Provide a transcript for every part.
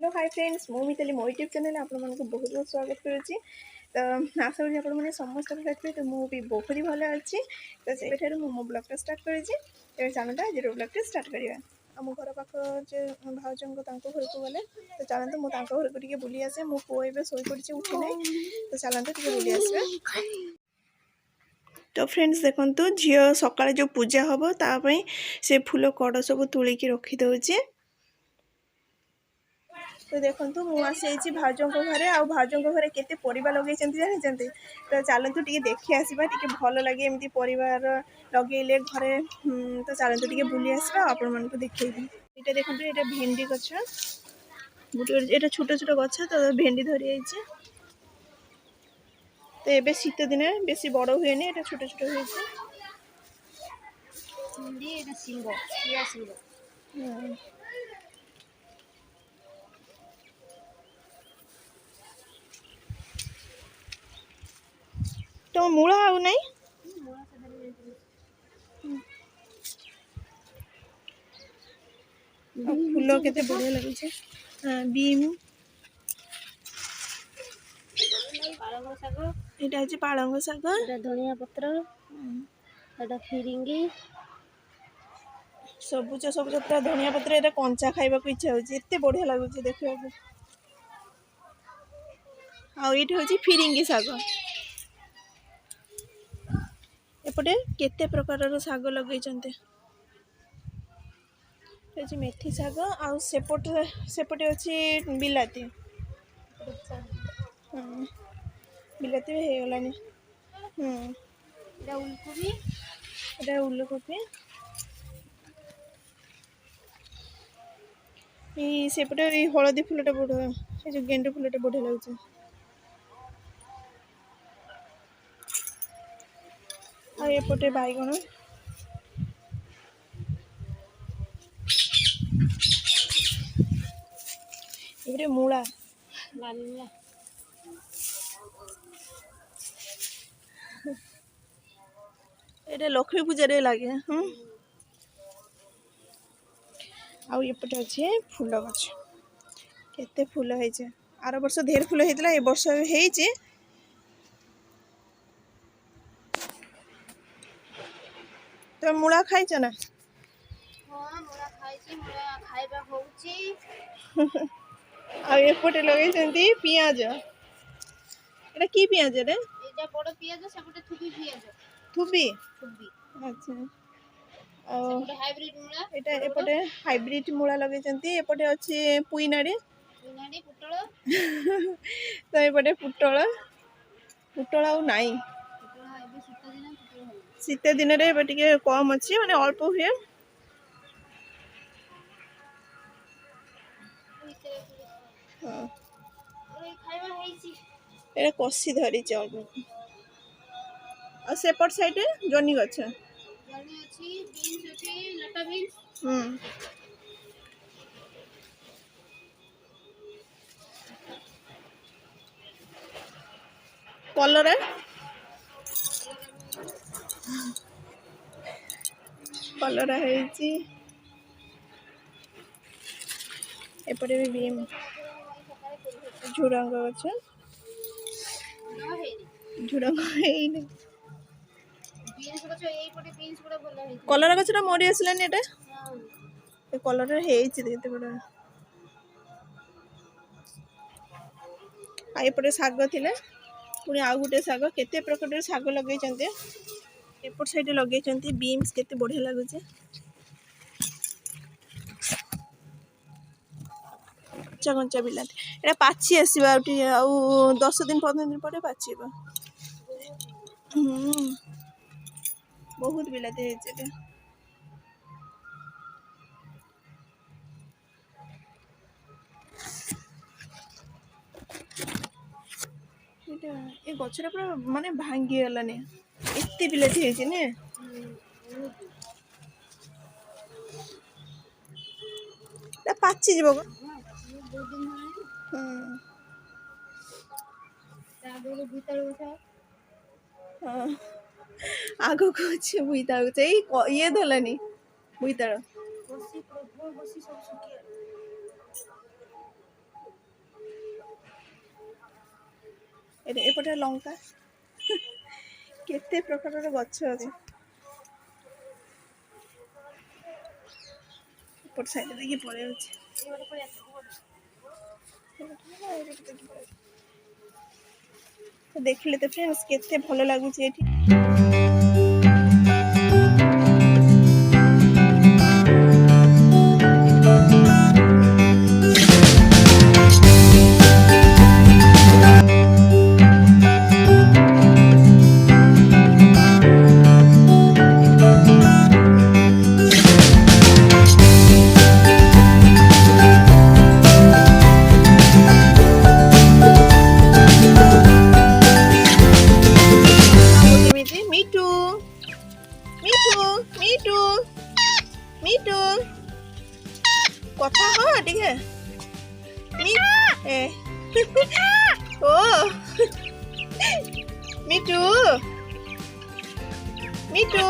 तो hi friends मु मिताली मो यूट्यूब चैनल आपण मानक बहुत बहुत स्वागत करुच्ची। तो आशा करी आपण मैंने समस्त अच्छे तो मुझे बहुत ही भल अच्छी। तो से मो ब्लॉगटा स्टार्ट कर चलता आज ब्लॉगटा स्टार्ट करवा। आम घर पाख जो भाजों घर को गले तो चलते मुझे घर को टे बुली आसे मो पु ए शोई पड़ी उठी ना तो चलते टे बुली आसवा। तो फ्रेंड्स देखो झील सकाଳେ जो पूजा हम तापाई से फूल कड़ सब तुलिकी रखी दौचे। तो देखो मुझे भाजों घरे आ भाजों घरे केते परिवार लगे जानते तो चलतु टे देखी आसवा टे भल लगे एमती परिवार लगे घरे। तो चलतु टे बुली आसवा आपण मन को देखी ये देखो ये भेंडी गछ गोटे ये छोट छोट गछ तो भेंडी धरी जाइए। तो ये शीत दिन बेसी बड़ हुए ये छोट छोट हुए। तो मूला आउ नहीं फूल केते बढ़िया लगे। बीम এটা হচ্ছে পালঙ্গ শাক, এটা ধনিয়া পত্র, এটা ফিরিঙ্গি सबुज सबुज पूरा धनिया पत्र এটা कंचा खाइबा को इच्छा होची एते बढ़िया लागुची देखिबा को। आ एठी होची फिरिंगी शाग। एपटे केते प्रकारर शाग लगैचंते होची मेथी शाग आ सेपटे होची बिलाती। बिलाती भी हे गलानी। এটা উলকপি, এটা उल्लकोपी सेपटे हलदी फूलटा बढ़िया जो गेंडू फूलटा बढ़िया लगुच। आएपटे बैगण एपटे मूला লালমিয়া, এটা লক্ষ্মী পূজারে লাগে। आउ एपटे अच्छे फूल गछ केते फूल होइचे आर वर्ष ढेर फूल होइतला ए वर्ष होइचे। तो मूला खाइछ ना? हां मोरा खाइची, मोरा खाइबा होउची। आ एपटे लगैछंती पियाज एटा की पियाज रे? এটা বড় পিয়াজ, সেপটে থুবি পিয়াজ, थुबी থুবি अच्छा। সেপটে হাইব্রিড মূলা, एटा एपटे हाइब्रिड मूला लगैछंती एपटे अछि पुईनाडी বিনাডি পুটল, तो एपटे पुटल पुटल आउ नाई পুটল হবে শীত দিনে পুটল হবে। शीत दिन रे एबे टिके कम अछि माने अल्प हुए। हां ওই খাইবা হইছি। एटा कसी धरी अल्प आ सेपट साइड जनी गछ জনি ଅଛି, বিনস ଅଛି, লতা বিনস, कलर कलर है एपटे भी बीम झुड़ंग गछ না হেৰি झुड़ंग हेइने বিনস গছ এইপଟେ বিনস গুলো ଭଲ ହେଇଛି। कलर गछटा मरि आसलानी एटा ହଁ ए कलर हेइछि केते बड़ आ एपटे साग थिले पुणी आउ गुटे साग केते प्रकार साग लगैचंते एपट साइड लगैचंती बीम्स केते बढ़िया लागुचे। कच्चा कच्चा बिलाती एटा पाची आसीबा आउ 10 दिन 15 दिन परे पाचीबा। बहुत बिलाती हेइছে एटा एटा ए गछरा पूरा माने भांगी गलानी एते बिलाती हेइছে ने। एटा पाची जीवो ବହୁତ ଦିନ ହେଲାଣି। ତା ଆଗରୁ ଭିତର ଉଠା आगो को अच्छे बुईताल ये धलानी बुईताल ବସି ପ୍ରବଳ ବସି ସବୁ ଶୁଖିଗଲା। ଏପଟେ ଲଙ୍କା କେତେ ପ୍ରକାରର ଗଛ ଅଛି। ଏପଟ ସାଇଡ୍ ଦେଇକି ପଳେଇ ଯାଉଛି। ଦେଖିଲେ ତ ଫ୍ରେଣ୍ଡସ୍ କେତେ ଭଲ ଲାଗୁଛି ଏଠି। ମିଟୁ ମିଟୁ ମିଟୁ ମିଟୁ କଥା ହ ଟିକେ ଓ ମିଟୁ ମିଟୁ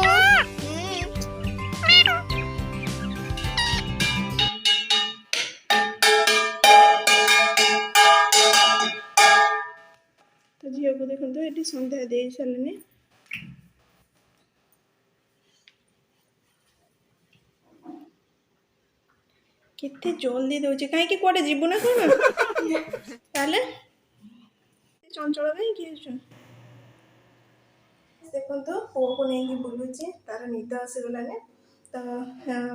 ତ ଝିଅକୁ ଦେଖନ୍ତୁ ଏଠି ସନ୍ଧ୍ୟା ଦେଇ ସାରିଲେଣି। କେତେ ଜଲ୍ଦି ଦଉଛି, କାହିଁକି କୁଆଡେ ଯିବୁ ନା କଣ? ତାହେଲେ ଚଞ୍ଚଳ କାହିଁକି ହେଇଛୁ? ଦେଖନ୍ତୁ ପୁଅକୁ ନେଇକି ବୁଲୁଛି, ତାର ନିଦ ଆସିଗଲାଣି। ତ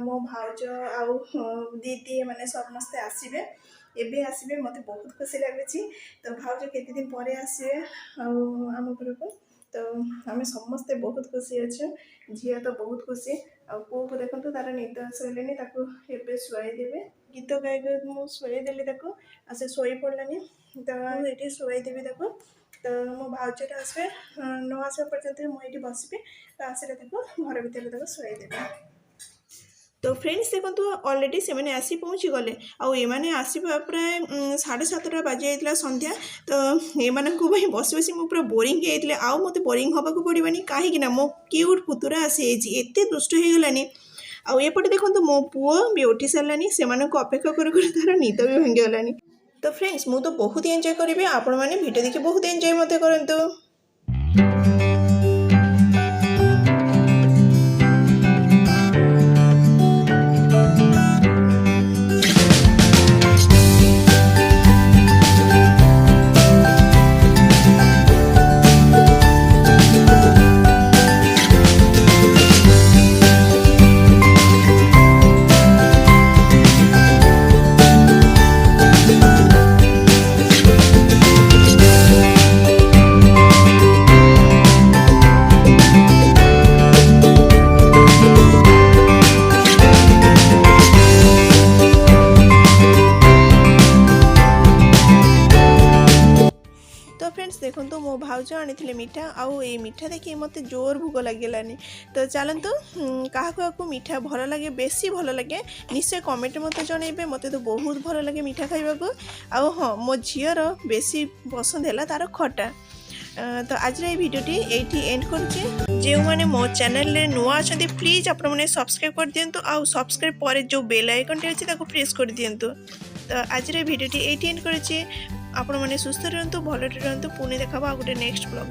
ମୋ ଭାଉଜ ଆଉ ଦିଦି ମାନେ ସମସ୍ତେ ଆସିବେ, ଏବେ ଆସିବେ। ମୋତେ ବହୁତ ଖୁସି ଲାଗୁଛି। ତ ଭାଉଜ କେତେ ଦିନ ପରେ ଆସିବେ ଆଉ ଆମ ଘରକୁ। ତ ଆମେ ସମସ୍ତେ ବହୁତ ଖୁସି ଅଛୁ। ଝିଅ ତ ବହୁତ ଖୁସି। ଆଉ ପୁଅକୁ ଦେଖନ୍ତୁ ତାର ନିଦ ଆସିଗଲାଣି, ତାକୁ ଏବେ ଶୁଆଇଦେବେ। ଗୀତ ଗାଇ ଗାଇ ମୁଁ ଶୁଆଇଦେଲି ତାକୁ, ଆଉ ସେ ଶୋଇ ପଡ଼ିଲାନି। ତ ଏଠି ଶୁଆଇଦେବି ତାକୁ। ତ ମୋ ଭାଉଜଟା ଆସିବେ, ନ ଆସିବା ପର୍ଯ୍ୟନ୍ତ ମୁଁ ଏଇଠି ବସିବି। ତ ଆସିଲେ ତାକୁ ଘର ଭିତରେ ତାକୁ ଶୁଆଇଦେବି। ତ ଫ୍ରେଣ୍ଡସ୍ ଦେଖନ୍ତୁ ଅଲରେଡ଼ି ସେମାନେ ଆସି ପହଞ୍ଚିଗଲେ। ଆଉ ଏମାନେ ଆସିବା ପ୍ରାୟ 7:30 ବାଜି ଯାଇଥିଲା ସନ୍ଧ୍ୟା। ତ ଏମାନଙ୍କ ପାଇଁ ବସି ବସି ମୁଁ ପୁରା ବୋରିଂ ହେଇଯାଇଥିଲି। ଆଉ ମୋତେ ବୋରିଂ ହେବାକୁ ପଡ଼ିବନି, କାହିଁକି ନା ମୋ କ୍ୟୁଟ୍ ପୁତୁରା ଆସିଯାଇଛି, ଏତେ ଦୁଷ୍ଟ ହେଇଗଲାନି। ଆଉ ଏପଟେ ଦେଖନ୍ତୁ ମୋ ପୁଅ ବି ଉଠି ସାରିଲାନି, ସେମାନଙ୍କୁ ଅପେକ୍ଷା କରୁ କରୁ ତାର ନିଦ ବି ଭାଙ୍ଗିଗଲାନି। ତ ଫ୍ରେଣ୍ଡସ୍ ମୁଁ ତ ବହୁତ ଏନ୍ଜୟ କରିବି, ଆପଣମାନେ ଭିଡ଼ିଓ ଦେଖି ବହୁତ ଏନ୍ଜୟ ମଧ୍ୟ କରନ୍ତୁ। तो फ्रेंड्स देखो मो भाउज आनी मिठा आउ ये मिठा देखिए मत जोर भोग लगे। तो चलतु क्या मिठा भल लगे बेसी भल लगे निश्चय कमेंट मत जनइबे। मत तो बहुत भल लगे मिठा खाइबा। आउ हाँ मो झीर बेसी पसंद है तार खटा। तो आज ये भिडियोटी ये एंड कर जो मैंने मो चैनल रे नुआ अच्छा प्लीज आप सब्सक्राइब कर दिंतु आउ सब्सक्राइब पर जो बेल आइकन टी अच्छे प्रेस कर दिंतु। तो आज भिडियोटी ये एंड कर आपण मैंने सुस्थ रहतु भल रहतु पुणी देखा गोटे नेक्स्ट ब्लॉग।